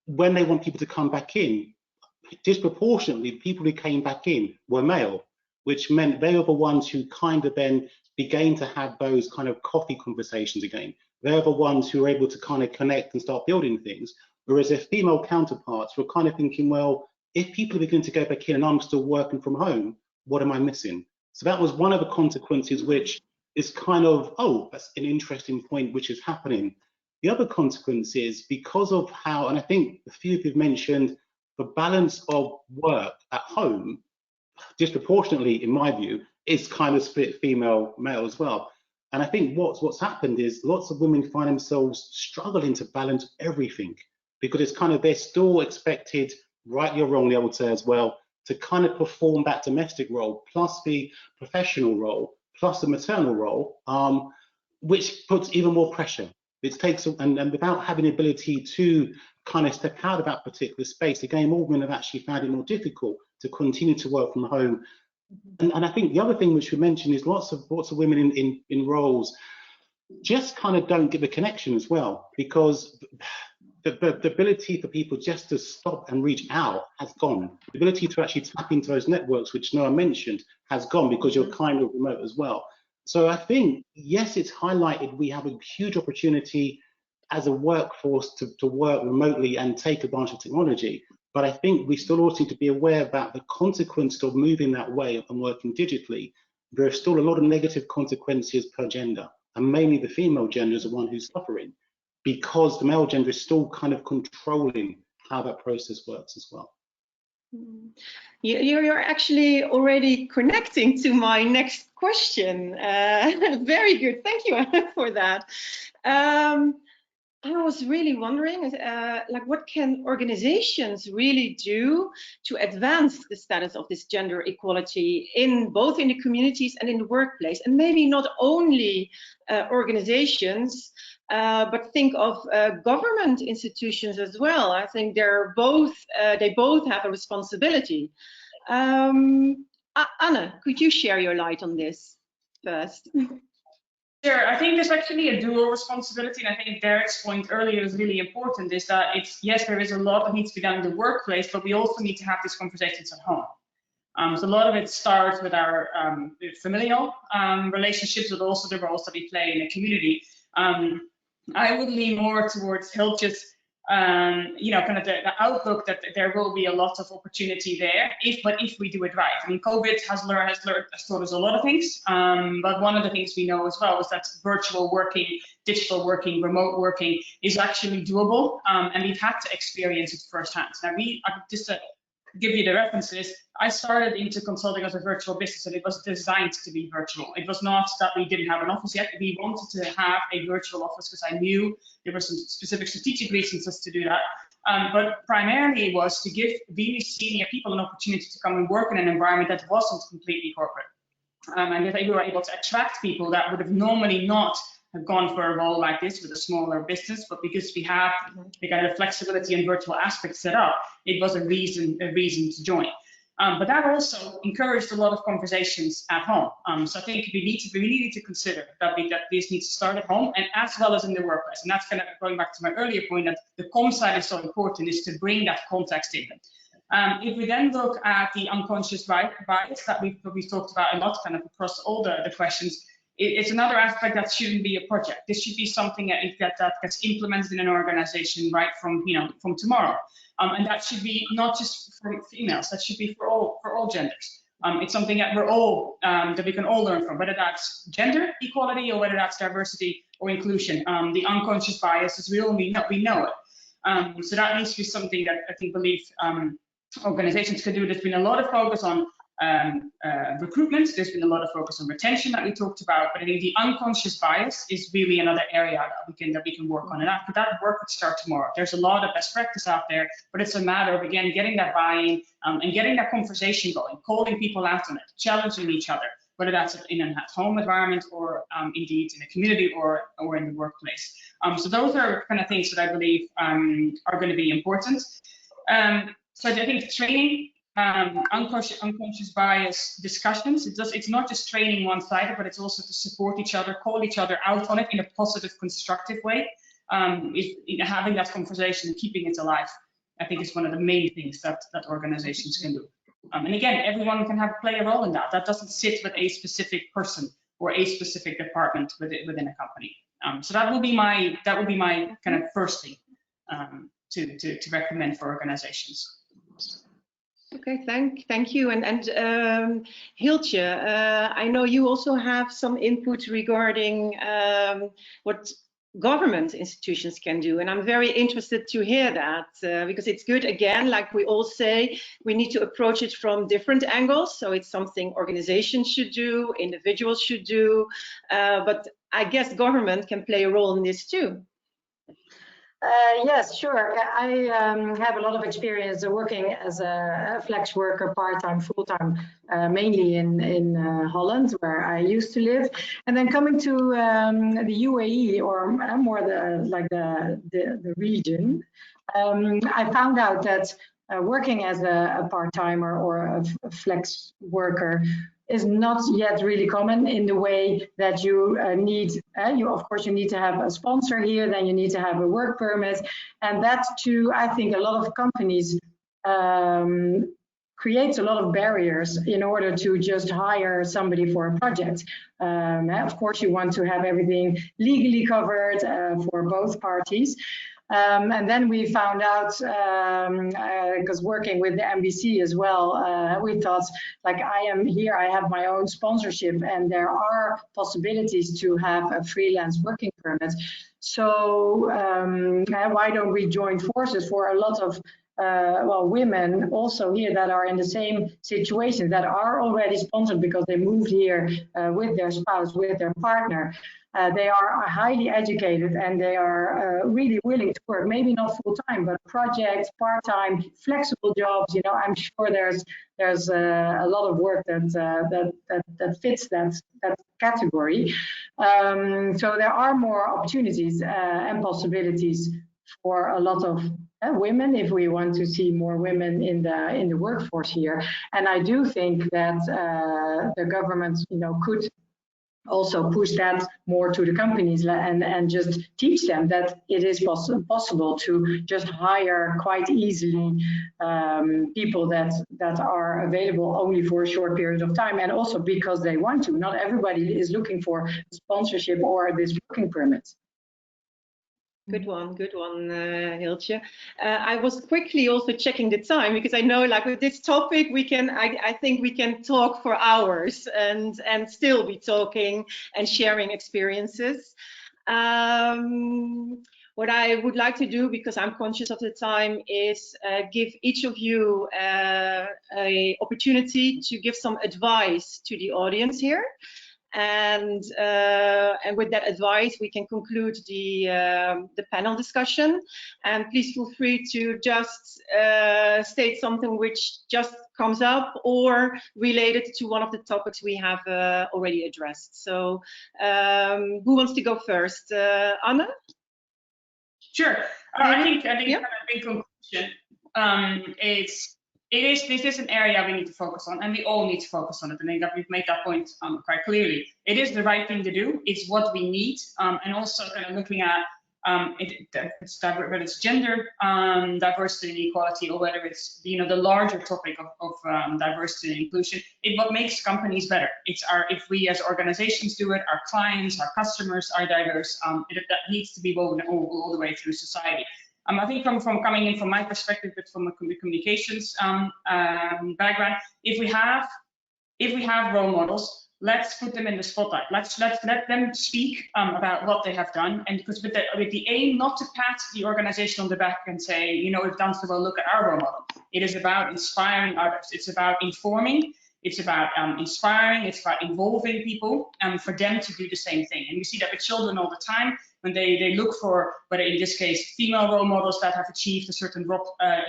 when they want people to come back in, disproportionately, people who came back in were male, which meant they were the ones who kind of then began to have those kind of coffee conversations again. They're the ones who were able to kind of connect and start building things, whereas their female counterparts were kind of thinking, well, if people are beginning to go back in and I'm still working from home, what am I missing? So that was one of the consequences, which is kind of, oh, that's an interesting point which is happening. The other consequence is because of how, and I think a few of you have mentioned the balance of work at home, disproportionately, in my view, is kind of split female-male as well. And I think what's happened is lots of women find themselves struggling to balance everything because it's kind of, they're still expected, rightly or wrongly, I would say as well, to kind of perform that domestic role, plus the professional role, plus the maternal role, which puts even more pressure. It takes, and without having the ability to kind of step out of that particular space, again, more women have actually found it more difficult to continue to work from home. And I think the other thing which we mentioned is lots of women in roles just kind of don't get the connection as well, because the ability for people just to stop and reach out has gone. The ability to actually tap into those networks, which Noah mentioned, has gone because you're kind of remote as well. So I think, yes, it's highlighted we have a huge opportunity as a workforce to work remotely and take advantage of technology. But I think we still also need to be aware that the consequences of moving that way and working digitally, there are still a lot of negative consequences per gender, and mainly the female gender is the one who's suffering, because the male gender is still kind of controlling how that process works as well. You're actually already connecting to my next question. Very good, thank you for that. I was really wondering, like, what can organizations really do to advance the status of this gender equality in both in the communities and in the workplace? And maybe not only organizations, but think of government institutions as well. I think they both have a responsibility. Anne, could you share your light on this first? Sure, I think there's actually a dual responsibility, and I think Derrick's point earlier is really important, is that it's, yes, there is a lot that needs to be done in the workplace, but we also need to have these conversations at home. So a lot of it starts with our familial relationships, but also the roles that we play in the community. I would lean more towards help just, you know, kind of the outlook that there will be a lot of opportunity there, but if we do it right. I mean, COVID has taught us a lot of things, but one of the things we know as well is that virtual working, digital working, remote working is actually doable, and we've had to experience it firsthand. Now, just to give you the references, I started into consulting as a virtual business, and it was designed to be virtual. It was not that we didn't have an office yet. We wanted to have a virtual office because I knew there were some specific strategic reasons as to do that. But primarily it was to give really senior people an opportunity to come and work in an environment that wasn't completely corporate. And that we were able to attract people that would have normally not have gone for a role like this with a smaller business, but because we have the kind of flexibility and virtual aspect set up, it was a reason to join. But that also encouraged a lot of conversations at home. So I think we really need to consider that this needs to start at home and as well as in the workplace. And that's kind of going back to my earlier point that the comm side is so important, is to bring that context in. If we then look at the unconscious bias that we've talked about a lot, kind of across all the questions, it's another aspect that shouldn't be a project. This should be something that gets implemented in an organization right from tomorrow. And that should be not just for females, that should be for all for all genders. It's something that we're all that we can all learn from, whether that's gender equality or whether that's diversity or inclusion. The unconscious bias is real, and we know it. So that needs to be something that I believe organizations can do. There's been a lot of focus on recruitment. There's been a lot of focus on retention that we talked about, but I think the unconscious bias is really another area that we can work on, and that work would start tomorrow. There's a lot of best practice out there, but it's a matter of, again, getting that buy-in and getting that conversation going, calling people out on it, challenging each other, whether that's in an at-home environment or indeed in a community or in the workplace. So those are kind of things that I believe are going to be important. So I think training, unconscious bias discussions, it's not just training one-sided, but it's also to support each other, call each other out on it in a positive, constructive way. Having that conversation and keeping it alive, I think, is one of the main things that organizations can do. And again, everyone can play a role in that. That doesn't sit with a specific person or a specific department within a company. So that will be my kind of first thing to recommend for organizations. Okay, thank you. And Hiltje, I know you also have some input regarding what government institutions can do, and I'm very interested to hear that because it's good, again, like we all say, we need to approach it from different angles. So it's something organizations should do, individuals should do, but I guess government can play a role in this too. Yes, sure. I have a lot of experience working as a flex worker, part-time, full-time, mainly in Holland, where I used to live. And then coming to the UAE, or more the region, I found out that working as a part-timer or a flex worker is not yet really common in the way that you need, of course, you need to have a sponsor here, then you need to have a work permit. And that too, I think a lot of companies creates a lot of barriers in order to just hire somebody for a project. Of course, you want to have everything legally covered for both parties. And then we found out, because working with the MBC as well, we thought, like, I am here, I have my own sponsorship, and there are possibilities to have a freelance working permit. So why don't we join forces for a lot of women also here that are in the same situation, that are already sponsored because they moved here with their spouse, with their partner. They are highly educated and they are really willing to work, maybe not full-time, but projects, part-time, flexible jobs. You know, I'm sure there's a lot of work that fits that category. So there are more opportunities and possibilities for a lot of women, if we want to see more women in the workforce here. And I do think that the government, could also push that more to the companies and just teach them that it is possible to just hire quite easily people that are available only for a short period of time, and also because they want to. Not everybody is looking for sponsorship or this working permit. Good one, Hiltje. I was quickly also checking the time, because I know, like, with this topic, I think we can talk for hours and still be talking and sharing experiences. What I would like to do, because I'm conscious of the time, is give each of you an opportunity to give some advice to the audience here. And with that advice, we can conclude the panel discussion. And please feel free to just state something which just comes up or related to one of the topics we have already addressed. So who wants to go first? Anna? Sure. I think yeah. In conclusion, this is an area we need to focus on, and we all need to focus on it. I think that we've made that point quite clearly. It is the right thing to do. It's what we need, and also kind of looking at whether it's gender diversity and equality, or whether it's the larger topic of diversity and inclusion. What makes companies better. If we as organizations do it, our clients, our customers are diverse. That needs to be woven all the way through society. I think from coming in from my perspective, but from a communications background, if we have role models, let's put them in the spotlight. Let's let them speak about what they have done, and because with the aim not to pat the organization on the back and say, you know, we've done so well, look at our role model. It is about inspiring others. It's about informing. It's about inspiring. It's about involving people for them to do the same thing. And we see that with children all the time when they look for, whether in this case, female role models that have achieved a certain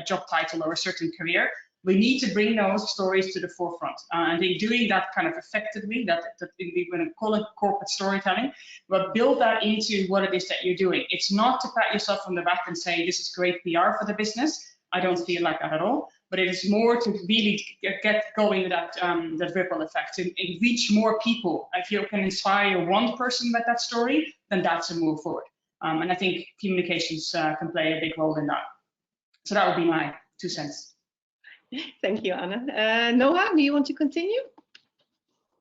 job title or a certain career. We need to bring those stories to the forefront. And in doing that kind of effectively, that we're going to call it corporate storytelling, but build that into what it is that you're doing. It's not to pat yourself on the back and say, this is great PR for the business. I don't feel like that at all. But it is more to really get going with that ripple effect and reach more people. If you can inspire one person with that story, then that's a move forward. And I think communications can play a big role in that. So that would be my 2 cents. Thank you, Anna. Noah, do you want to continue?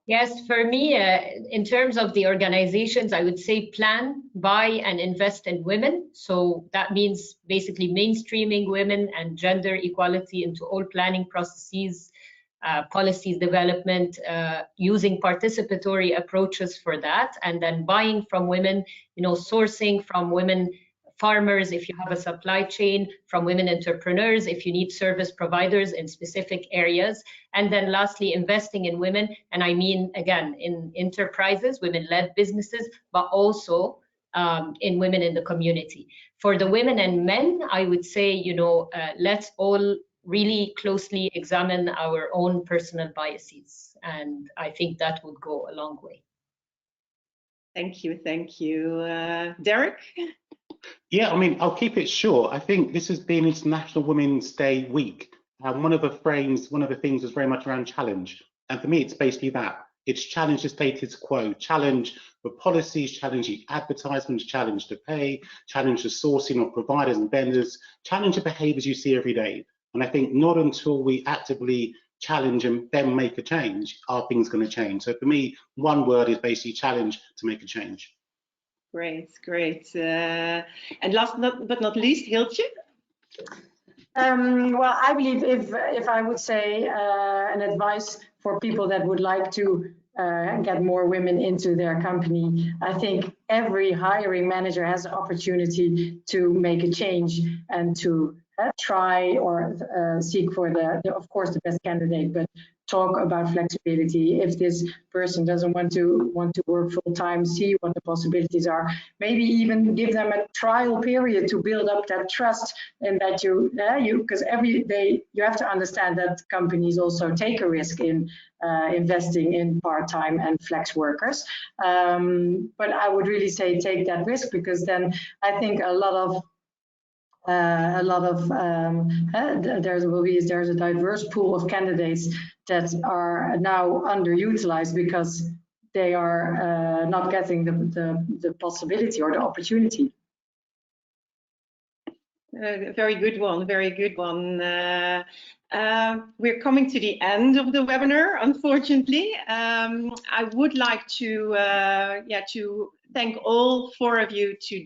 Yes, for me, in terms of the organizations, I would say plan, buy, and invest in women. So that means basically mainstreaming women and gender equality into all planning processes, policies development, using participatory approaches for that, and then buying from women, you know, sourcing from women farmers if you have a supply chain, from women entrepreneurs if you need service providers in specific areas, and then lastly investing in women, and I mean again in enterprises, women-led businesses, but also in women in the community. For the women and men, I would say, you know, let's all really closely examine our own personal biases, and I think that would go a long way. Thank you, Derrick. Yeah, I mean, I'll keep it short. I think this has been International Women's Day week. One of the things was very much around challenge. And for me, it's basically that. It's challenge the status quo, challenge the policies, challenge the advertisements, challenge the pay, challenge the sourcing of providers and vendors, challenge the behaviors you see every day. And I think not until we actively challenge and then make a change are things going to change. So for me, one word is basically challenge to make a change. Great. And last but not least, Hiltje. Well, I believe if I would say an advice for people that would like to get more women into their company, I think every hiring manager has the opportunity to make a change and to try or seek for of course, the best candidate, but talk about flexibility. If this person doesn't want to work full time, see what the possibilities are. Maybe even give them a trial period to build up that trust, and that because every day you have to understand that companies also take a risk in investing in part-time and flex workers. But I would really say take that risk, because then I think there's a diverse pool of candidates that are now underutilized because they are not getting the possibility or the opportunity. Very good one. We're coming to the end of the webinar, unfortunately. I would like to thank all 4 of you to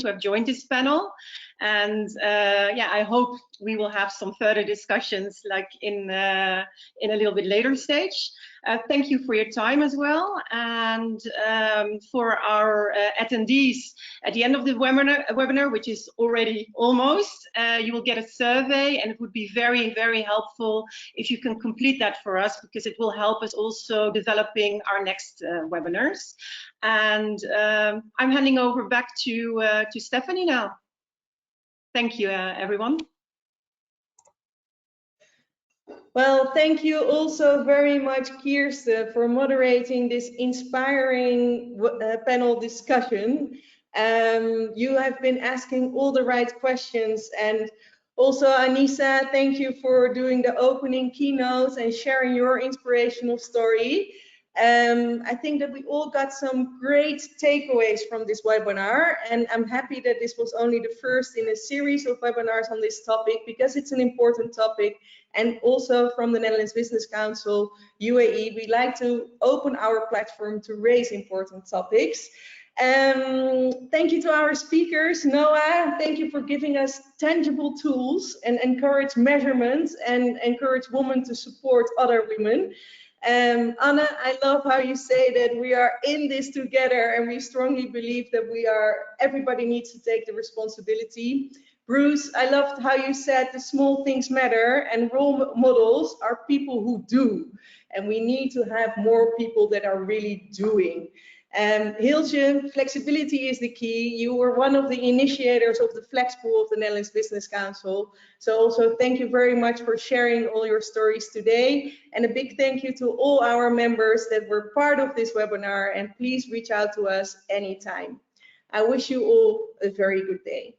have joined this panel. And I hope we will have some further discussions like in a little bit later stage. Thank you for your time as well. And for our attendees at the end of the webinar, which is already almost, you will get a survey, and it would be very, very helpful if you can complete that for us, because it will help us also developing our next webinars. And I'm handing over back to Stephanie now. Thank you, everyone. Well, thank you also very much, Kirsten, for moderating this inspiring panel discussion. You have been asking all the right questions, and also Anissa, thank you for doing the opening keynote and sharing your inspirational story. I think that we all got some great takeaways from this webinar, and I'm happy that this was only the first in a series of webinars on this topic, because it's an important topic. And also from the Netherlands Business Council UAE, we like to open our platform to raise important topics. Thank you to our speakers. Noah, thank you for giving us tangible tools and encourage measurement and encourage women to support other women. Anna, I love how you say that we are in this together, and we strongly believe that everybody needs to take the responsibility. Bruce, I loved how you said the small things matter, and role models are people who do. And we need to have more people that are really doing. Hilje, flexibility is the key. You were one of the initiators of the Flex Pool of the Netherlands Business Council. So also thank you very much for sharing all your stories today. And a big thank you to all our members that were part of this webinar, and please reach out to us anytime. I wish you all a very good day.